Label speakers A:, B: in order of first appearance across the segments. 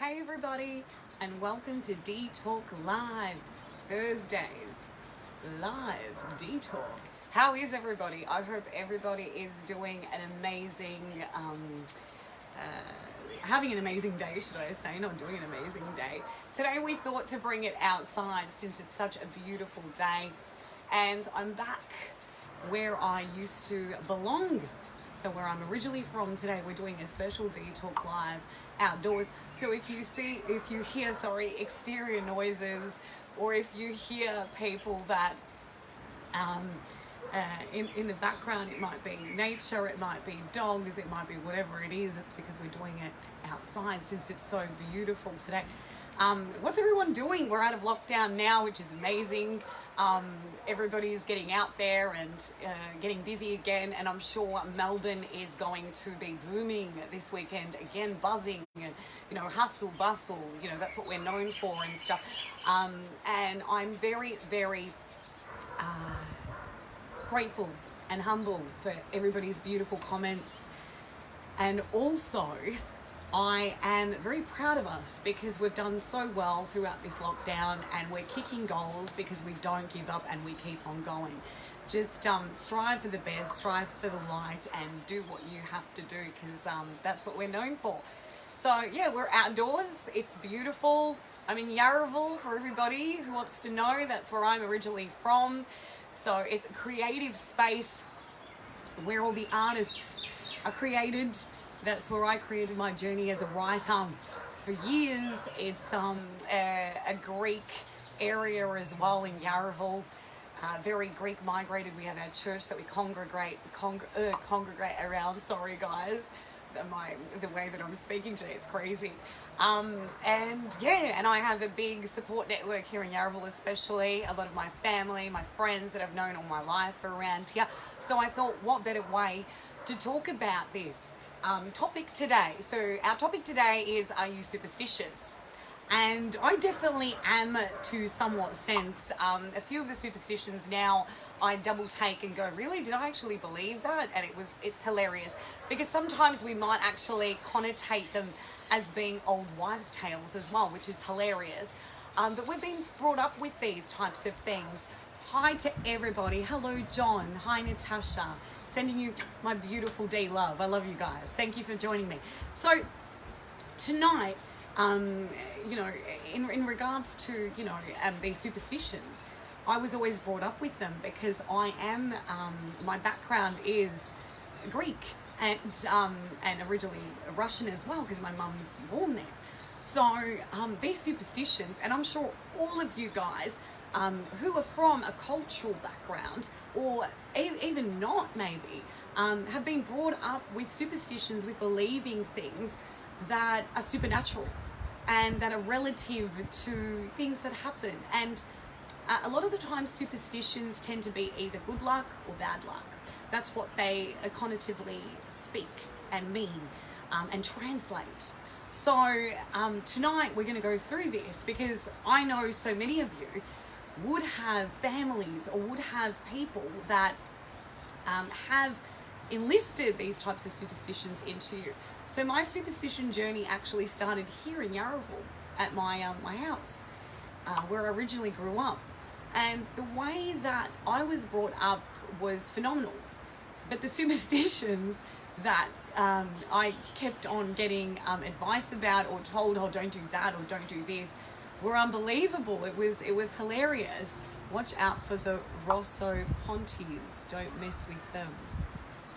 A: Hey everybody, and welcome to Dee Talk Live, Thursdays, live Dee Talk. How is everybody? I hope everybody is doing an amazing, having an amazing day, should I say, not doing an amazing day. Today we thought to bring it outside since it's such a beautiful day, and I'm back where I used to belong. So where I'm originally from today, we're doing a special Dee Talk Live outdoors. So if you hear exterior noises, or if you hear people that in the background, it might be nature, it might be dogs, it might be whatever it is, it's because we're doing it outside since it's so beautiful today. What's everyone doing? We're out of lockdown now, which is amazing. Everybody's getting out there and getting busy again, and I'm sure Melbourne is going to be booming this weekend again, buzzing and hustle bustle, that's what we're known for and stuff. And I'm very, very grateful and humble for everybody's beautiful comments, and also I am very proud of us because we've done so well throughout this lockdown, and we're kicking goals because we don't give up and we keep on going. Just strive for the best, strive for the light, and do what you have to do because that's what we're known for. So yeah, we're outdoors. It's beautiful. I'm in Yarraville for everybody who wants to know. That's where I'm originally from. So it's a creative space where all the artists are created. That's where I created my journey as a writer. For years, it's a Greek area as well in Yarraville. Very Greek migrated. We have our church that we congregate around. Sorry guys, the way that I'm speaking today, it's crazy. And I have a big support network here in Yarraville, especially. A lot of my family, my friends that I've known all my life are around here. So I thought, what better way to talk about this topic today. So our topic today is, are you superstitious? And I definitely am, to somewhat sense. A few of the superstitions now I double take and go, really, did I actually believe that? And it's hilarious because sometimes we might actually connotate them as being old wives' tales as well, which is hilarious. But we've been brought up with these types of things. Hi to everybody. Hello, John. Hi, Natasha. Sending you my beautiful Dee love. I love you guys. Thank you for joining me. So tonight, in regards to these superstitions, I was always brought up with them because I am my background is Greek and originally Russian as well because my mum's born there. So these superstitions, and I'm sure all of you guys who are from a cultural background, or even not maybe, have been brought up with superstitions, with believing things that are supernatural and that are relative to things that happen. And a lot of the time superstitions tend to be either good luck or bad luck. That's what they connotatively speak and mean and translate. So tonight we're going to go through this because I know so many of you would have families or would have people that have enlisted these types of superstitions into you. So my superstition journey actually started here in Yarraville at my house where I originally grew up. And the way that I was brought up was phenomenal. But the superstitions that I kept on getting advice about or told, oh, don't do that or don't do this, were unbelievable. It was hilarious. Watch out for the Rosso Pontes. Don't mess with them.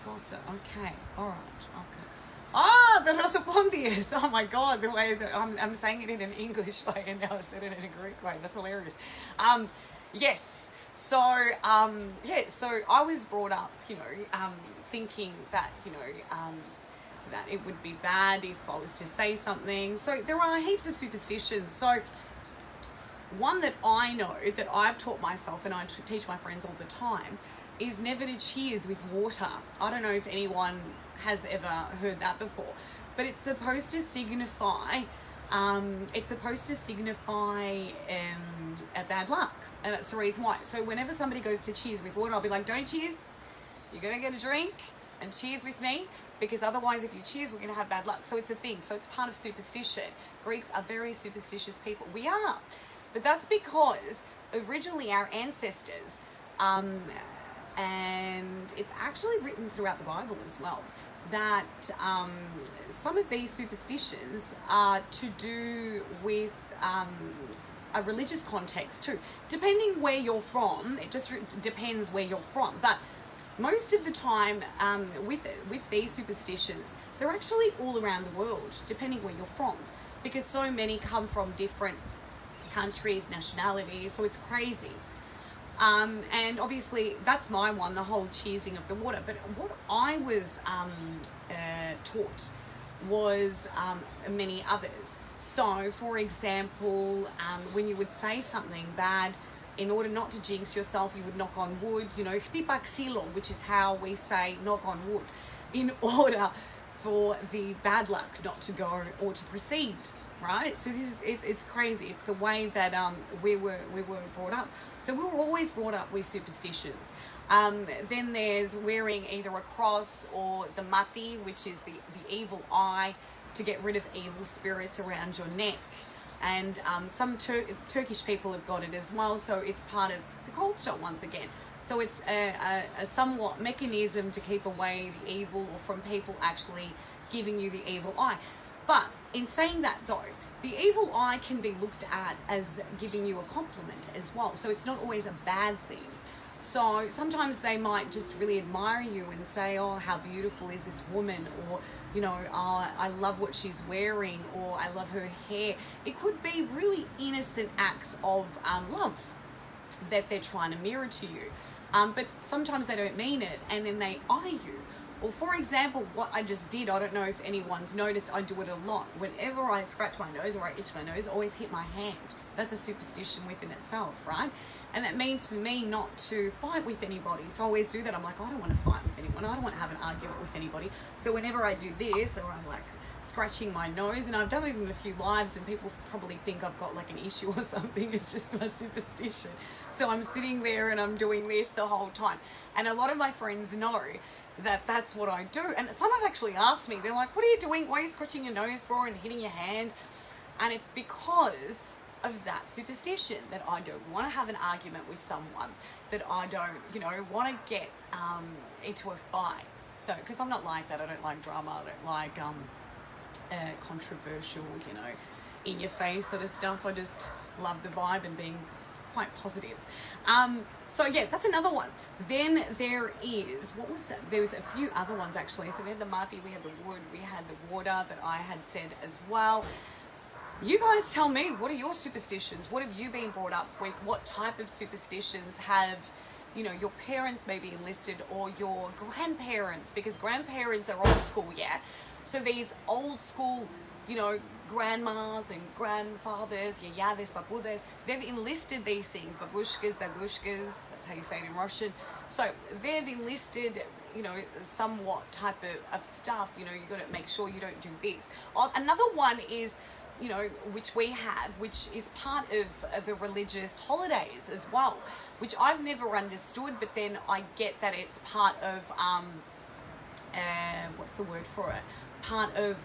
A: Rosso, okay, all right, okay. Ah, the Rosso Pontes. Oh my God, the way that I'm saying it in an English way and now I said it in a Greek way. That's hilarious. Yes. So so I was brought up, thinking that, that it would be bad if I was to say something. So there are heaps of superstitions. So one that I know that I've taught myself and I teach my friends all the time is never to cheers with water. I don't know if anyone has ever heard that before, but it's supposed to signify a bad luck, and that's the reason why. So whenever somebody goes to cheers with water, I'll be like, don't cheers. You're gonna get a drink and cheers with me, because otherwise if you cheers, we're going to have bad luck. So it's a thing. So it's part of superstition. Greeks are very superstitious people. We are. But that's because originally our ancestors, and it's actually written throughout the Bible as well, that some of these superstitions are to do with a religious context too. Depending where you're from, it just depends where you're from. But most of the time with these superstitions, they're actually all around the world, depending where you're from, because so many come from different countries, nationalities, so it's crazy. And obviously that's my one, the whole cheesing of the water. But what I was taught was many others. So, for example, when you would say something bad, in order not to jinx yourself, you would knock on wood, you know, chtipa xilo, which is how we say knock on wood, in order for the bad luck not to go or to proceed, right? So this is, it's crazy. It's the way that we were brought up. So we were always brought up with superstitions. Then there's wearing either a cross or the mati, which is the evil eye, to get rid of evil spirits around your neck. And some Turkish people have got it as well, so it's part of the culture once again. So it's a somewhat mechanism to keep away the evil, or from people actually giving you the evil eye. But in saying that though, the evil eye can be looked at as giving you a compliment as well. So it's not always a bad thing. So sometimes they might just really admire you and say, oh, how beautiful is this woman? Or, you know, oh, I love what she's wearing, or I love her hair. It could be really innocent acts of love that they're trying to mirror to you. But sometimes they don't mean it, and then they eye you. Or for example, what I just did, I don't know if anyone's noticed, I do it a lot. Whenever I scratch my nose or I itch my nose, I always hit my hand. That's a superstition within itself, right? And that means for me not to fight with anybody. So I always do that. I'm like, I don't want to fight with anyone. I don't want to have an argument with anybody. So whenever I do this, or I'm like scratching my nose, and I've done it in a few lives, and people probably think I've got like an issue or something. It's just my superstition. So I'm sitting there and I'm doing this the whole time. And a lot of my friends know that that's what I do. And some have actually asked me, they're like, what are you doing? Why are you scratching your nose for and hitting your hand? And it's because of that superstition, that I don't want to have an argument with someone, that I don't, you know, want to get into a fight. So, because I'm not like that. I don't like drama. I don't like controversial, you know, in your face sort of stuff. I just love the vibe and being quite positive. So yeah, that's another one. Then there is, what was that? There was a few other ones actually. So we had the mati, we had the wood, we had the water that I had said as well. You guys tell me, what are your superstitions? What have you been brought up with? What type of superstitions have, you know, your parents maybe enlisted, or your grandparents? Because grandparents are old school, yeah? So these old school, you know, grandmas and grandfathers, yayades, babudes, they've enlisted these things, babushkas, dadushkas, that's how you say it in Russian. So they've enlisted, you know, somewhat type of stuff, you know, you got to make sure you don't do this. Another one is, you know, which we have, which is part of the religious holidays as well, which I've never understood, but then I get that it's part of, what's the word for it? Part of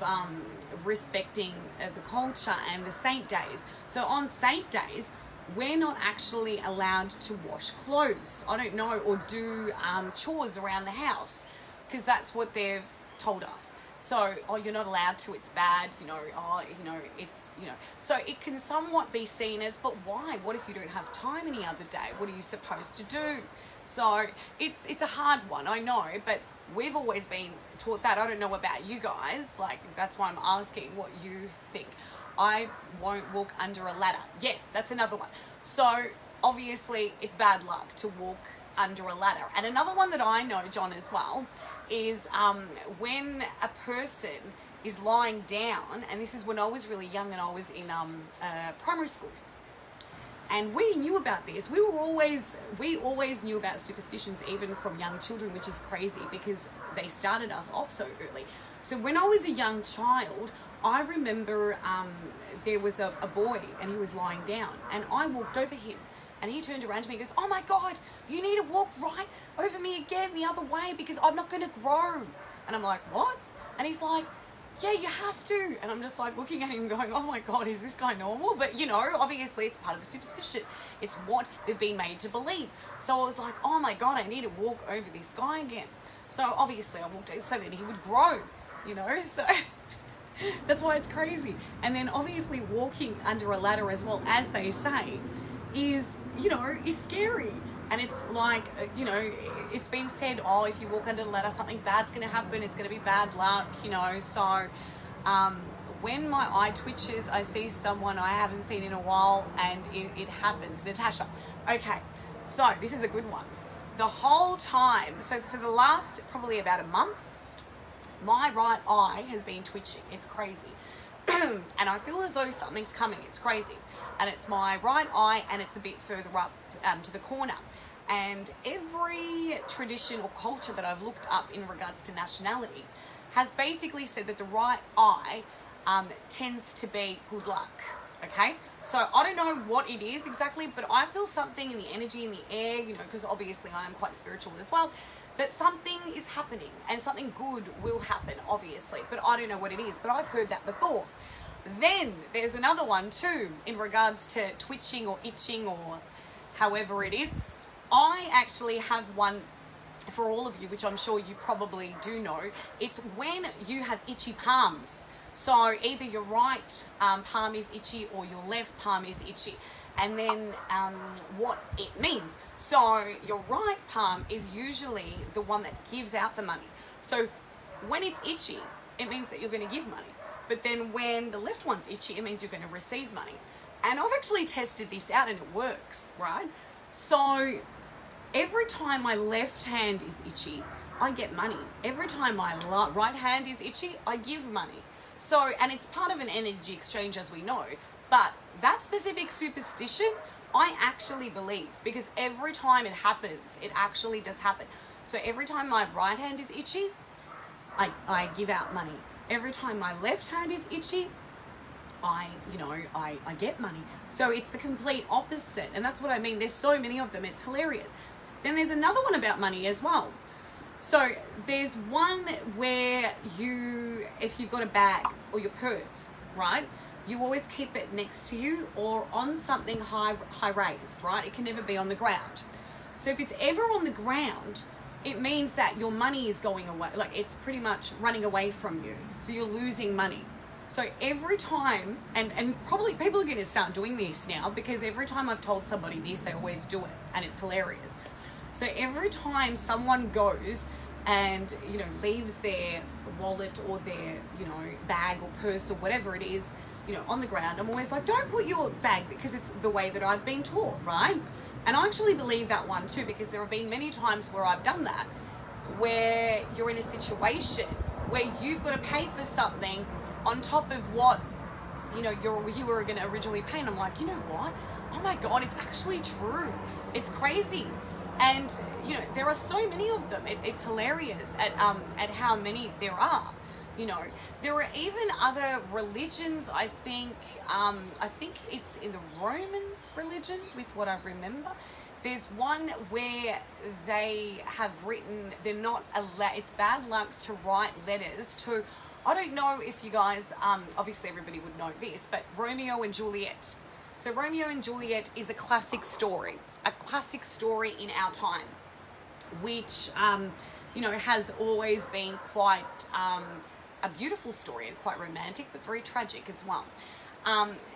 A: respecting the culture and the saint days. So on saint days, we're not actually allowed to wash clothes, I don't know, or do chores around the house, because that's what they've told us. So, oh, you're not allowed to, it's bad, you know, oh, you know, it's, you know. So it can somewhat be seen as, but why? What if you don't have time any other day? What are you supposed to do? So it's a hard one, I know, but we've always been taught that. I don't know about you guys, like, that's why I'm asking what you think. I won't walk under a ladder. Yes, that's another one. So obviously it's bad luck to walk under a ladder. And another one that I know, John, as well, is when a person is lying down, and this is when I was really young and I was in primary school. And we knew about this. We always knew about superstitions, even from young children, which is crazy because they started us off so early. So when I was a young child, I remember there was a boy and he was lying down, and I walked over him, and he turned around to me and goes, oh my God, you need to walk right over me again the other way because I'm not going to grow. And I'm like, what? And he's like, yeah, you have to. And I'm just like looking at him going, oh my God, is this guy normal? But you know, obviously it's part of the superstition. It's what they've been made to believe. So I was like, oh my God, I need to walk over this guy again. So obviously I walked over so that he would grow, you know, so that's why it's crazy. And then obviously walking under a ladder as well, as they say, is, you know, is scary. And it's like, you know, it's been said, oh, if you walk under the ladder, something bad's going to happen. It's going to be bad luck, you know. So when my eye twitches, I see someone I haven't seen in a while, and it happens. Natasha. Okay, so this is a good one. The whole time, so for the last probably about a month, my right eye has been twitching. It's crazy. And I feel as though something's coming. It's crazy. And it's my right eye, and it's a bit further up to the corner. And every tradition or culture that I've looked up in regards to nationality has basically said that the right eye tends to be good luck. Okay? So I don't know what it is exactly, but I feel something in the energy, in the air, you know, because obviously I am quite spiritual as well, that something is happening and something good will happen, obviously. But I don't know what it is, but I've heard that before. Then there's another one too, in regards to twitching or itching or however it is. I actually have one for all of you, which I'm sure you probably do know. It's when you have itchy palms. So either your right palm is itchy or your left palm is itchy. And then what it means. So your right palm is usually the one that gives out the money. So when it's itchy, it means that you're going to give money. But then when the left one's itchy, it means you're going to receive money. And I've actually tested this out and it works, right? So every time my left hand is itchy, I get money. Every time my right hand is itchy, I give money. So, and it's part of an energy exchange, as we know. But that specific superstition, I actually believe, because every time it happens, it actually does happen. So every time my right hand is itchy, I give out money. Every time my left hand is itchy, I get money. So it's the complete opposite. And that's what I mean. There's so many of them. It's hilarious. Then there's another one about money as well. So there's one where if you've got a bag or your purse, right? You always keep it next to you or on something high raised, right? It can never be on the ground. So if it's ever on the ground, it means that your money is going away. Like it's pretty much running away from you. So you're losing money. So every time, and probably people are going to start doing this now, because every time I've told somebody this, they always do it, and it's hilarious. So every time someone goes and, you know, leaves their wallet or their, you know, bag or purse or whatever it is, you know, on the ground, I'm always like, don't put your bag, because it's the way that I've been taught, right? And I actually believe that one too, because there have been many times where I've done that, where you're in a situation where you've got to pay for something on top of what, you know, you were going to originally pay. And I'm like, you know what? Oh my God, it's actually true. It's crazy. And, you know, there are so many of them. It's hilarious at how many there are. You know, there are even other religions, I think it's in the Roman religion, with what I remember. There's one where they have written, they're not allowed, it's bad luck to write letters to, I don't know if you guys, obviously everybody would know this, but Romeo and Juliet. So Romeo and Juliet is a classic story in our time, which, you know, has always been quite a beautiful story and quite romantic, but very tragic as well.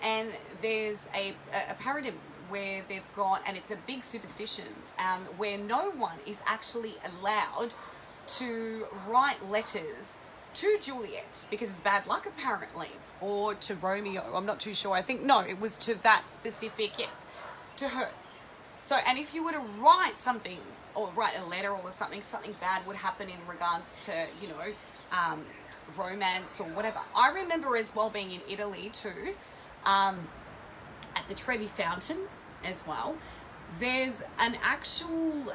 A: And there's a paradigm where they've got, and it's a big superstition, where no one is actually allowed to write letters to Juliet, because it's bad luck apparently, or to Romeo, I'm not too sure. I think, no, it was to that specific, yes, to her. So, and if you were to write something, or write a letter or something bad would happen in regards to, you know, romance or whatever. I remember as well being in Italy too, at the Trevi Fountain as well. There's an actual,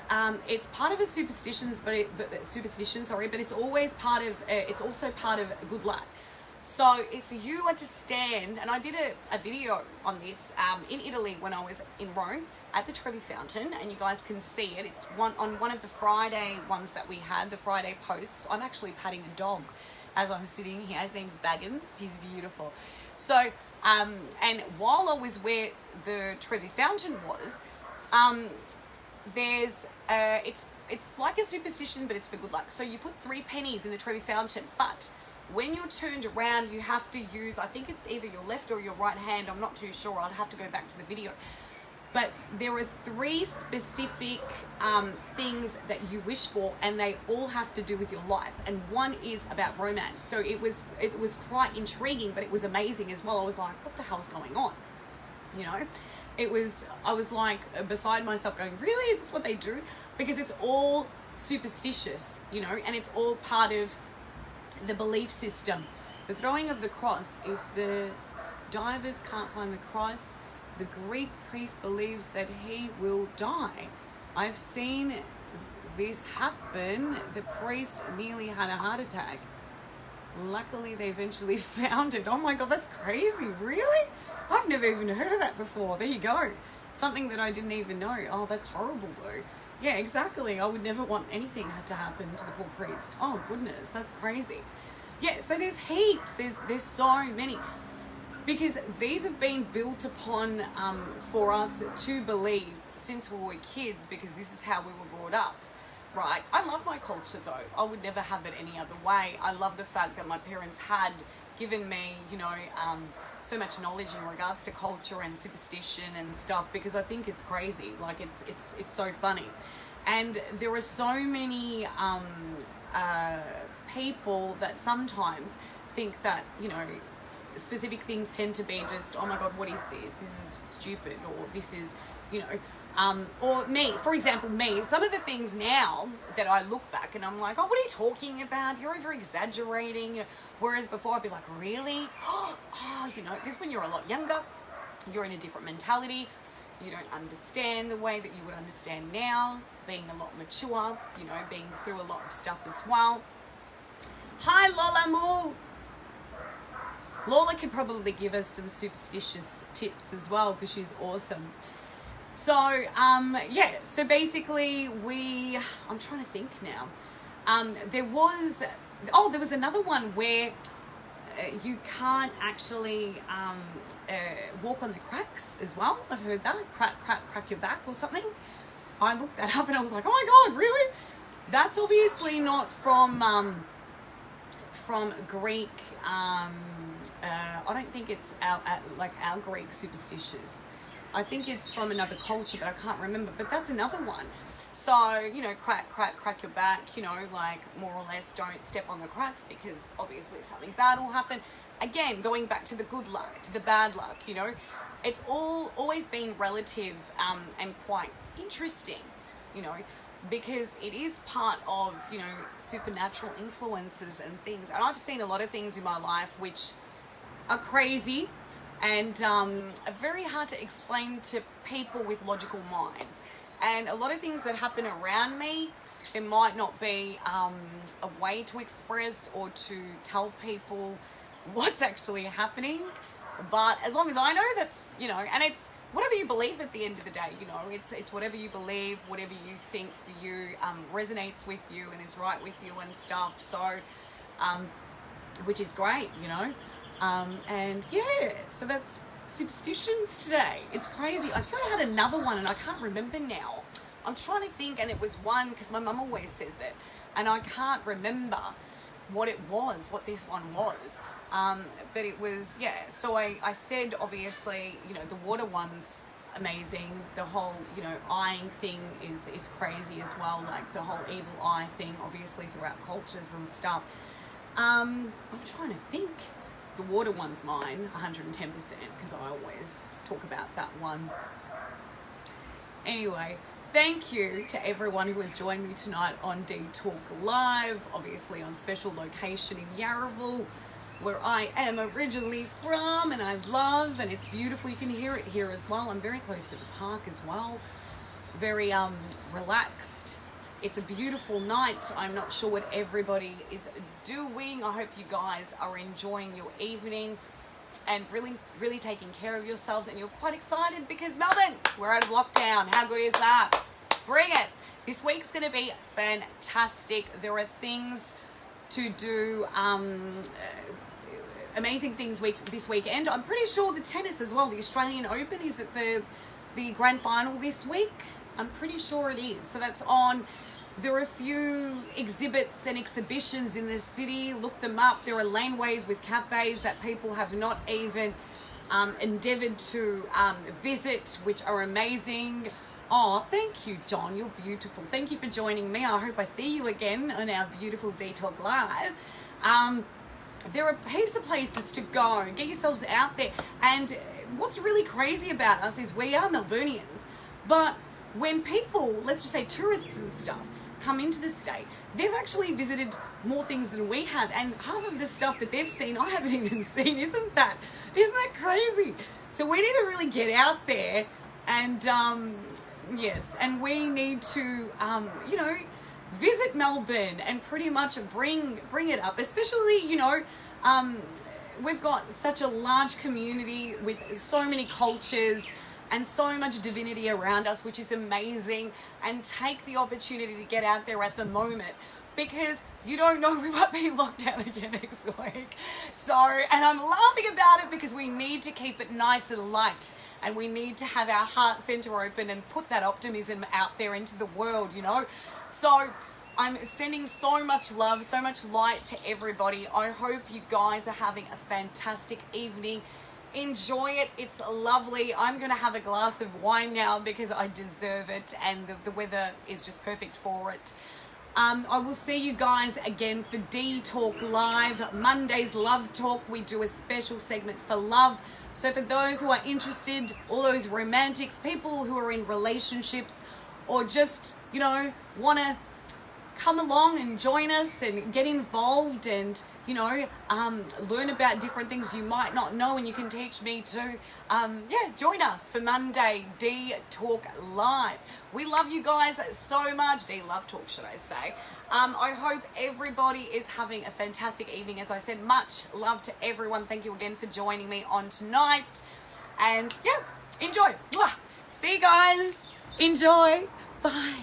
A: it's part of a superstition, but it's always part of, it's also part of good luck. So So if you were to stand, and I did a video on this in Italy when I was in Rome at the Trevi Fountain, and you guys can see it. It's on one of the Friday ones that we had, the Friday posts. I'm actually patting a dog as I'm sitting here. His name's Baggins. He's beautiful. So, and while I was where the Trevi Fountain was, there's it's like a superstition, but it's for good luck. So you put 3 pennies in the Trevi Fountain, but when you're turned around, you have to use, I think it's either your left or your right hand. I'm not too sure. I'd have to go back to the video. But there are 3 specific things that you wish for, and they all have to do with your life. And one is about romance. So it was quite intriguing, but it was amazing as well. I was like, what the hell's going on? You know, I was like beside myself going, really? Is this what they do? Because it's all superstitious, you know, and it's all part of the belief system. The throwing of the cross, if the divers can't find the cross, the Greek priest believes that he will die. I've seen this happen. The priest nearly had a heart attack. Luckily, they eventually found it. Oh my God, that's crazy. Really? I've never even heard of that before. There you go. Something that I didn't even know. Oh, that's horrible though. Yeah, exactly. I would never want anything to happen to the poor priest. Oh goodness, that's crazy. Yeah, so there's heaps. There's so many. Because these have been built upon for us to believe since we were kids, because this is how we were brought up, right? I love my culture though. I would never have it any other way. I love the fact that my parents had given me, you know, so much knowledge in regards to culture and superstition and stuff, because I think it's crazy. Like it's so funny. And there are so many people that sometimes think that, you know, specific things tend to be just, oh my God, what is this? This is stupid, or this is, you know, or me, for example, me, some of the things now that I look back and I'm like, oh, what are you talking about? You're over exaggerating. Whereas before I'd be like, really? Oh, you know, because when you're a lot younger, you're in a different mentality. You don't understand the way that you would understand now, being a lot mature, you know, being through a lot of stuff as well. Hi, Lola Moo. Lola could probably give us some superstitious tips as well, because she's awesome. So, yeah, so basically I'm trying to think now. There was another one where you can't actually walk on the cracks as well. I've heard that. Crack your back or something. I looked that up and I was like, oh my God, really? That's obviously not from Greek. I don't think it's our Greek superstitions. I think it's from another culture, but I can't remember. But that's another one. So, you know, crack your back, you know, like more or less don't step on the cracks, because obviously something bad will happen. Again, going back to the good luck, to the bad luck, you know, it's always been relative and quite interesting, you know, because it is part of, you know, supernatural influences and things. And I've seen a lot of things in my life which are crazy and are very hard to explain to people with logical minds. And a lot of things that happen around me, there might not be a way to express or to tell people what's actually happening. But as long as I know, that's, you know, and it's whatever you believe at the end of the day, you know, it's whatever you believe, whatever you think for you resonates with you and is right with you and stuff. So, which is great, you know. And yeah, so that's superstitions today. It's crazy. I think I had another one and I can't remember now. I'm trying to think, and it was one, because my mum always says it, and I can't remember what it was, what this one was. But it was, yeah, so I said, obviously, you know, the water one's amazing. The whole, you know, eyeing thing is crazy as well, like the whole evil eye thing, obviously throughout cultures and stuff. I'm trying to think. The water one's mine, 110%, because I always talk about that one. Anyway, thank you to everyone who has joined me tonight on Dee Talk Live, obviously on special location in Yarraville, where I am originally from and I love, and it's beautiful. You can hear it here as well. I'm very close to the park as well. Very relaxed. It's a beautiful night. I'm not sure what everybody is doing. I hope you guys are enjoying your evening and really, really taking care of yourselves. And you're quite excited because Melbourne, we're out of lockdown. How good is that? Bring it. This week's going to be fantastic. There are things to do, amazing things this weekend. I'm pretty sure the tennis as well, the Australian Open, is at the grand final this week. I'm pretty sure it is. So that's on. There are a few exhibits and exhibitions in the city. Look them up. There are laneways with cafes that people have not even endeavoured to visit, which are amazing. Oh, thank you, John. You're beautiful. Thank you for joining me. I hope I see you again on our beautiful Dee Talk Live. There are heaps of places to go. Get yourselves out there. And what's really crazy about us is we are Melburnians. But when people, let's just say tourists and stuff, come into the state, they've actually visited more things than we have. And half of the stuff that they've seen, I haven't even seen. Isn't that crazy? So we need to really get out there and, yes, and we need to, visit Melbourne and pretty much bring it up, especially, we've got such a large community with so many cultures and so much divinity around us, which is amazing. And take the opportunity to get out there at the moment, because you don't know, we might be locked down again next week. So, and I'm laughing about it because we need to keep it nice and light, and we need to have our heart center open and put that optimism out there into the world, So I'm sending so much love, so much light to everybody. I hope you guys are having a fantastic evening. Enjoy it. It's lovely. I'm going to have a glass of wine now because I deserve it, and the weather is just perfect for it. I will see you guys again for Dee Talk Live. Monday's Love Talk. We do a special segment for love. So for those who are interested, all those romantics, people who are in relationships, or just, want to come along and join us and get involved and, learn about different things you might not know, and you can teach me too. Join us for Monday, Dee Talk Live. We love you guys so much. Dee Love Talk, should I say. I hope everybody is having a fantastic evening. As I said, much love to everyone. Thank you again for joining me on tonight. And enjoy. Mwah. See you guys. Enjoy. Bye.